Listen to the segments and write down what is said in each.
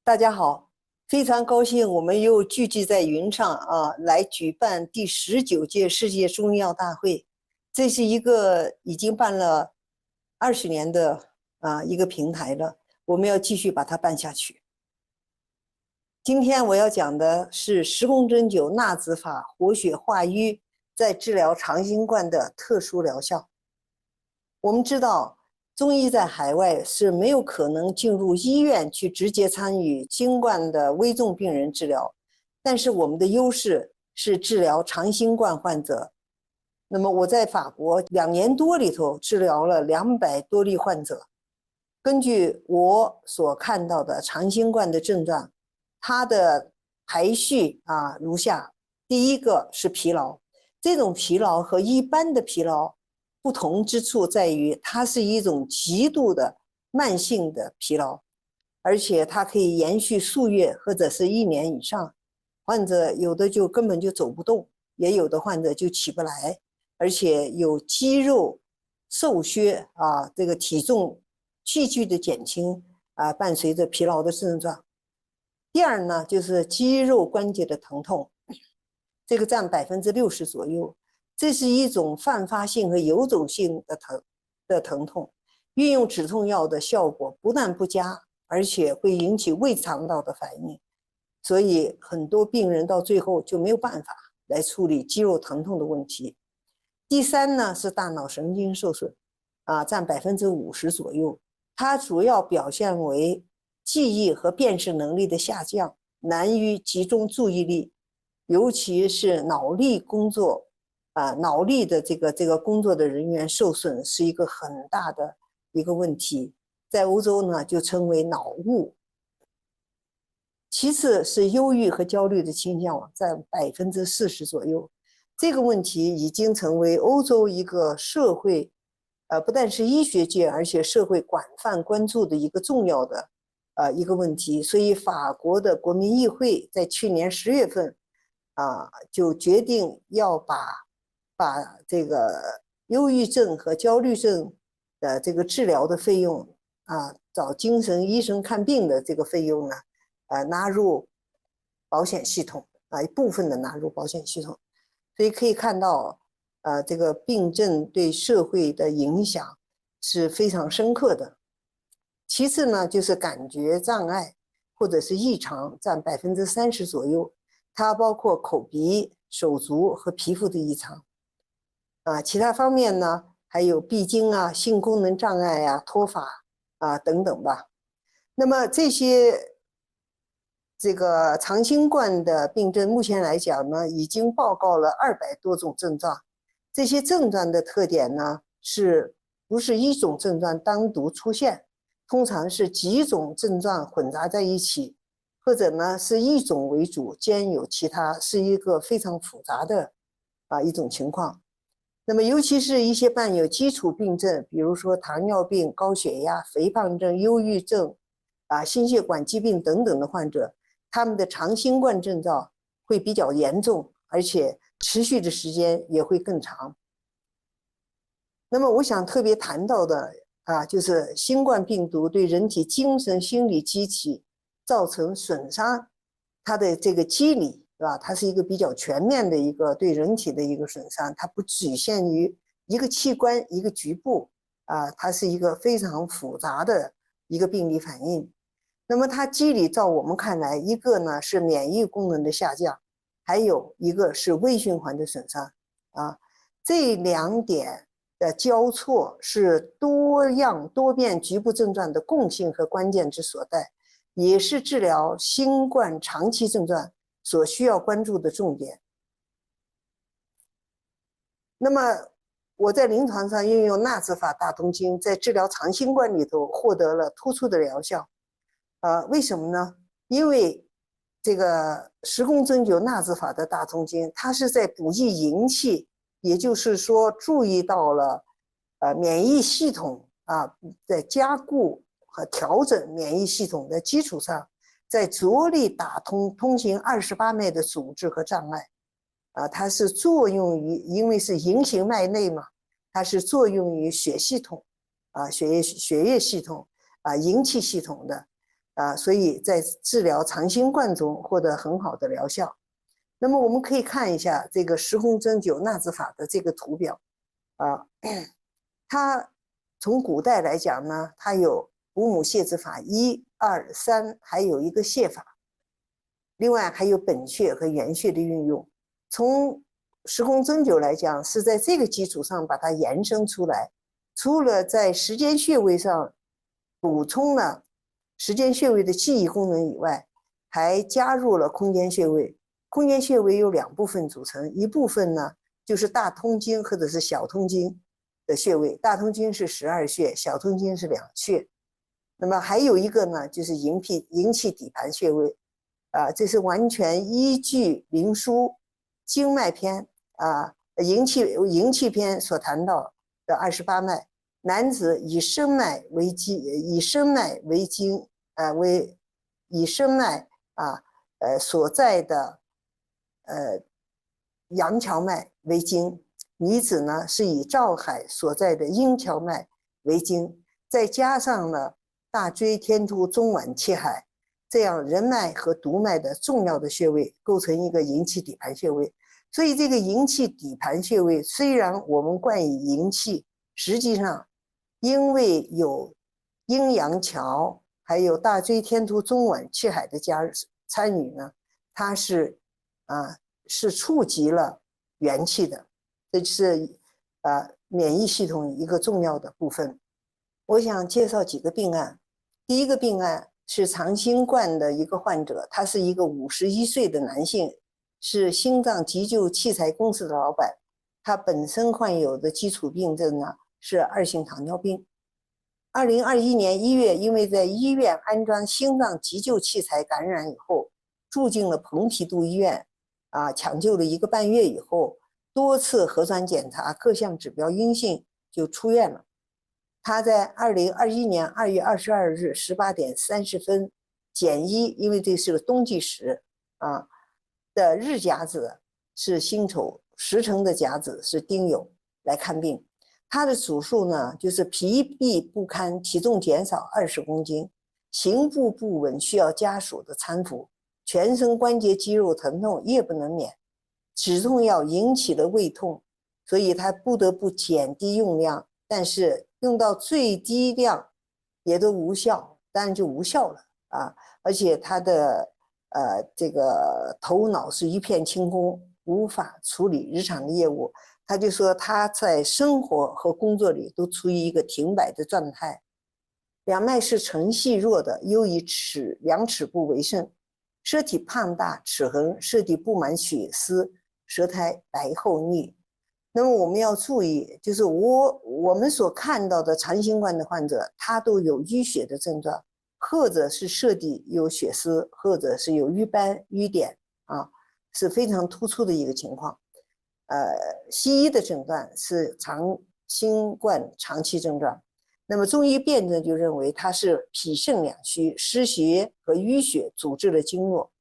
大家好，非常高兴我们又聚集在云上来举办第19届世界中医药大会。这是一个已经办了20年的一个平台了，我们要继续把它办下去。今天我要讲的是时空针灸纳子法活血化瘀在治疗长新冠的特殊疗效。我们知道中医在海外是没有可能进入医院去直接参与新冠的危重病人治疗，但是我们的优势是治疗长新冠患者。那么我在法国2年多里头治疗了200多例患者，根据我所看到的长新冠的症状，它的排序如下：第一个是疲劳，这种疲劳和一般的疲劳不同之处在于，它是一种极度的慢性的疲劳，而且它可以延续数月或者是1年以上。患者有的就根本就走不动，也有的患者就起不来，而且有肌肉瘦削这个体重急剧的减轻伴随着疲劳的症状。第二呢，就是肌肉关节的疼痛，这个占60%左右。这是一种泛发性和游走性的疼痛，运用止痛药的效果不但不佳，而且会引起胃肠道的反应，所以很多病人到最后就没有办法来处理肌肉疼痛的问题。第三呢，是大脑神经受损，占50%左右，它主要表现为记忆和辨识能力的下降，难于集中注意力，尤其是脑力工作。脑力的这个工作的人员受损是一个很大的一个问题，在欧洲呢就称为脑雾。其次是忧郁和焦虑的倾向占40%左右，这个问题已经成为欧洲一个社会，不但是医学界，而且社会广泛关注的一个重要的一个问题。所以法国的国民议会在去年10月份就决定要把这个忧郁症和焦虑症的这个治疗的费用找精神医生看病的这个费用呢，纳入保险系统一部分的纳入保险系统。所以可以看到这个病症对社会的影响是非常深刻的。其次呢，就是感觉障碍或者是异常占30%左右，它包括口鼻、手足和皮肤的异常。其他方面呢，还有闭经性功能障碍脱发等等吧。那么这个长新冠的病症，目前来讲呢，已经报告了200多种症状。这些症状的特点呢，不是一种症状单独出现，通常是几种症状混杂在一起，或者呢是一种为主，兼有其他，是一个非常复杂的一种情况。那么尤其是一些伴有基础病症，比如说糖尿病、高血压、肥胖症、忧郁症心血管疾病等等的患者，他们的长新冠症状会比较严重，而且持续的时间也会更长。那么我想特别谈到的就是新冠病毒对人体精神心理机体造成损伤，它的这个机理它是一个比较全面的一个对人体的一个损伤，它不局限于一个器官一个局部它是一个非常复杂的一个病理反应。那么它机理照我们看来，一个呢是免疫功能的下降，还有一个是微循环的损伤这2点的交错是多样多变局部症状的共性和关键之所在，也是治疗新冠长期症状所需要关注的重点。那么我在临床上运用纳子法大通经，在治疗长新冠里头获得了突出的疗效。为什么呢？因为这个时空针灸纳子法的大通经，它是在补益营气，也就是说注意到了免疫系统在加固和调整免疫系统的基础上，在着力打通通行28脉的阻滞和障碍它是作用于，因为是营行脉内嘛，它是作用于血系统血液系统营气系统的所以在治疗长新冠中获得很好的疗效。那么我们可以看一下这个时空针灸纳兹法的这个图表它从古代来讲呢，它有五母泻之法1、2、3，还有一个泻法，另外还有本穴和原穴的运用。从时空针灸来讲，是在这个基础上把它延伸出来，除了在时间穴位上补充了时间穴位的记忆功能以外，还加入了空间穴位。空间穴位由2部分组成，一部分呢就是大通经或者是小通经的穴位，大通经是12穴，小通经是2穴。那么还有一个呢，就是营气底盘穴位，这是完全依据灵枢经脉篇营气篇所谈到的28脉。男子以生脉为经，以生脉为经，以生脉所在的阳跷脉为经，女子呢是以照海所在的阴跷脉为经，再加上了大椎、天突、中脘、气海，这样人脉和督脉的重要的穴位构成一个营气底盘穴位。所以这个营气底盘穴位虽然我们冠以营气，实际上因为有阴阳桥还有大椎、天突、中脘、气海的参与呢，它是触及了元气的，这是免疫系统一个重要的部分。我想介绍几个病案。第一个病案是长新冠的一个患者，他是一个51岁的男性，是心脏急救器材公司的老板。他本身患有的基础病症呢是2型糖尿病。2021年1月，因为在医院安装心脏急救器材感染以后，住进了蓬皮杜医院，抢救了1个半月以后，多次核酸检查各项指标阴性，就出院了。他在2021年2月22日18点30分减一，因为这是个冬季时的日甲子是辛丑，时辰的甲子是丁酉来看病。他的主诉呢，就是疲弊不堪，体重减少20公斤，行步不稳，需要家属的搀扶，全身关节肌肉疼痛，夜不能眠，止痛药引起了胃痛，所以他不得不减低用量，但是用到最低量也都无效，当然就无效了而且他的这个头脑是一片清空，无法处理日常的业务。他就说他在生活和工作里都处于一个停摆的状态。两脉是呈细弱的，又以两尺部为甚，舌体胖大，齿痕，舌底布满血丝，舌苔白厚腻。那么我们要注意，就是我们所看到的长新冠的患者，他都有淤血的症状，或者是舌底有血丝，或者是有瘀斑、瘀点是非常突出的一个情况。西医的诊断是长新冠长期症状，那么中医辨证就认为它是脾肾两虚，湿邪和淤血阻滞了经络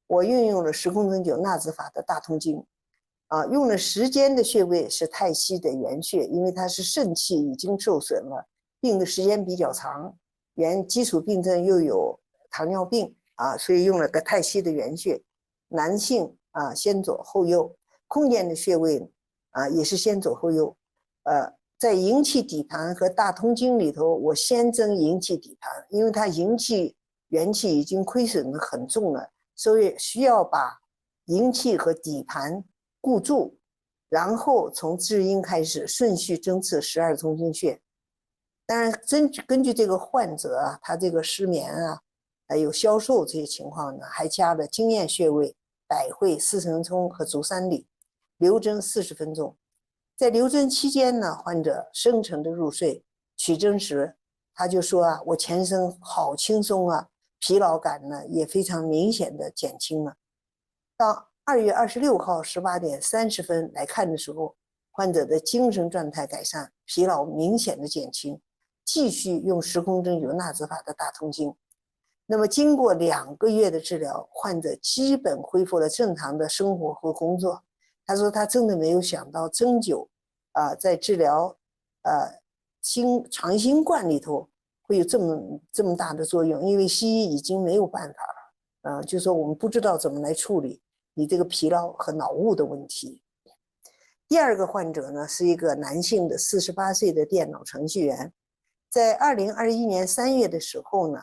我运用了时空针灸纳兹法的大通经用了时间的穴位是太溪的原穴，因为它是肾气已经受损了，病的时间比较长，基础病症又有糖尿病所以用了个太溪的原穴。男性先左后右。空间的穴位也是先左后右。在营气底盘和大通经里头，我先增营气底盘，因为它营气元气已经亏损的很重了，所以需要把营气和底盘固住，然后从至阴开始顺序针刺12中经穴。当然根据这个患者他这个失眠还有消瘦这些情况呢，还加了经验穴位百会、四神聪和足三里，留针40分钟。在留针期间呢，患者深沉的入睡，取针时他就说我全身好轻松疲劳感呢也非常明显的减轻了。到2月26号18点30分来看的时候，患者的精神状态改善，疲劳明显的减轻，继续用时空针灸纳兹法的大通经。那么经过2个月的治疗，患者基本恢复了正常的生活和工作。他说他真的没有想到针灸在治疗长新冠里头会有这么大的作用，因为西医已经没有办法了，就说我们不知道怎么来处理你这个疲劳和脑雾的问题。第二个患者呢是一个男性的48岁的电脑程序员，在2021年3月的时候呢，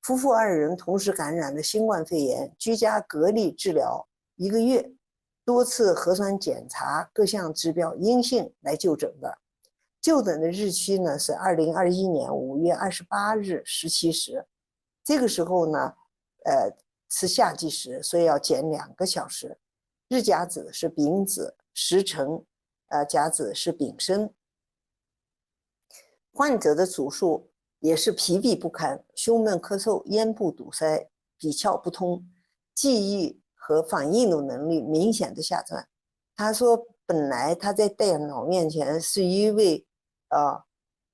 夫妇2人同时感染了新冠肺炎，居家隔离治疗1个月，多次核酸检查各项指标阴性来就诊的。就诊的日期呢是2021年5月28日17时，这个时候呢，是夏季时，所以要减2个小时。日甲子是丙子，时辰，甲子是丙申。患者的主诉也是疲惫不堪、胸闷咳嗽、咽部堵塞、鼻窍不通，记忆和反应的能力明显的下降。他说，本来他在电脑面前是一位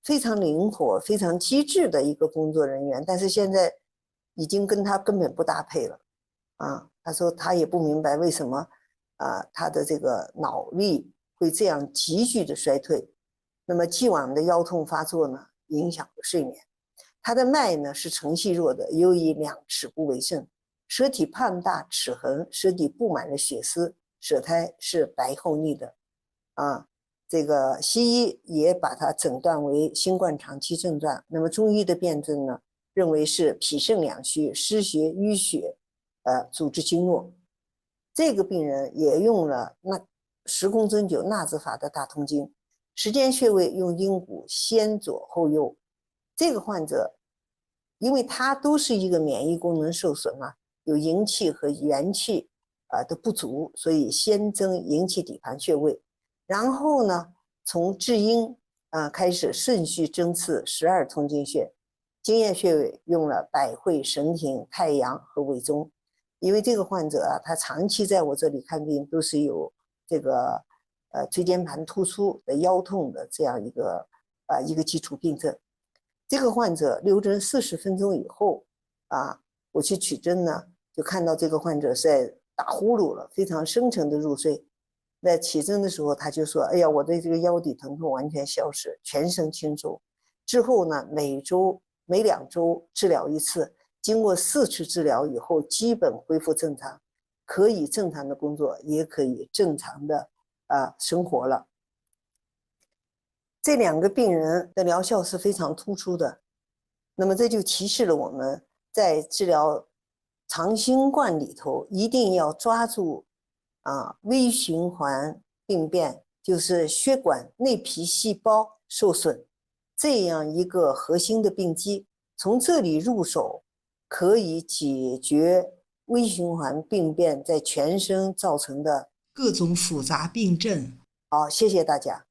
非常灵活、非常机智的一个工作人员，但是现在已经跟他根本不搭配了。他说他也不明白为什么他的这个脑力会这样急剧的衰退。那么既往的腰痛发作呢，影响了睡眠。他的脉呢是承气弱的，由于2齿不为肾，舌体胖大，齿痕，舌底布满了血丝，舌苔是白厚腻的。这个西医也把它诊断为新冠长期症状。那么中医的辨证呢，认为是脾肾两虚、失血淤血，阻滞经络。这个病人也用了时空针灸纳子法的大通经，时间穴位用阴骨先左后右。这个患者，因为他都是一个免疫功能受损嘛，有营气和元气的不足，所以先增营气底盘穴位，然后呢，从至阴开始顺序针刺12通经穴，经验穴位用了百会、神庭、太阳和尾中。因为这个患者他长期在我这里看病，都是有这个椎间盘突出的腰痛的这样一个基础病症。这个患者留诊40分钟以后我去取针呢，就看到这个患者是在打呼噜了，非常深沉的入睡。在起针的时候，他就说：“哎呀，我的这个腰底疼痛完全消失，全身轻松。”之后呢，每2周治疗1次。经过4次治疗以后，基本恢复正常，可以正常的工作，也可以正常的生活了。这2个病人的疗效是非常突出的。那么这就提示了我们在治疗长新冠里头，一定要抓住微循环病变，就是血管内皮细胞受损这样一个核心的病机，从这里入手。可以解决微循环病变在全身造成的各种复杂病症。好，谢谢大家。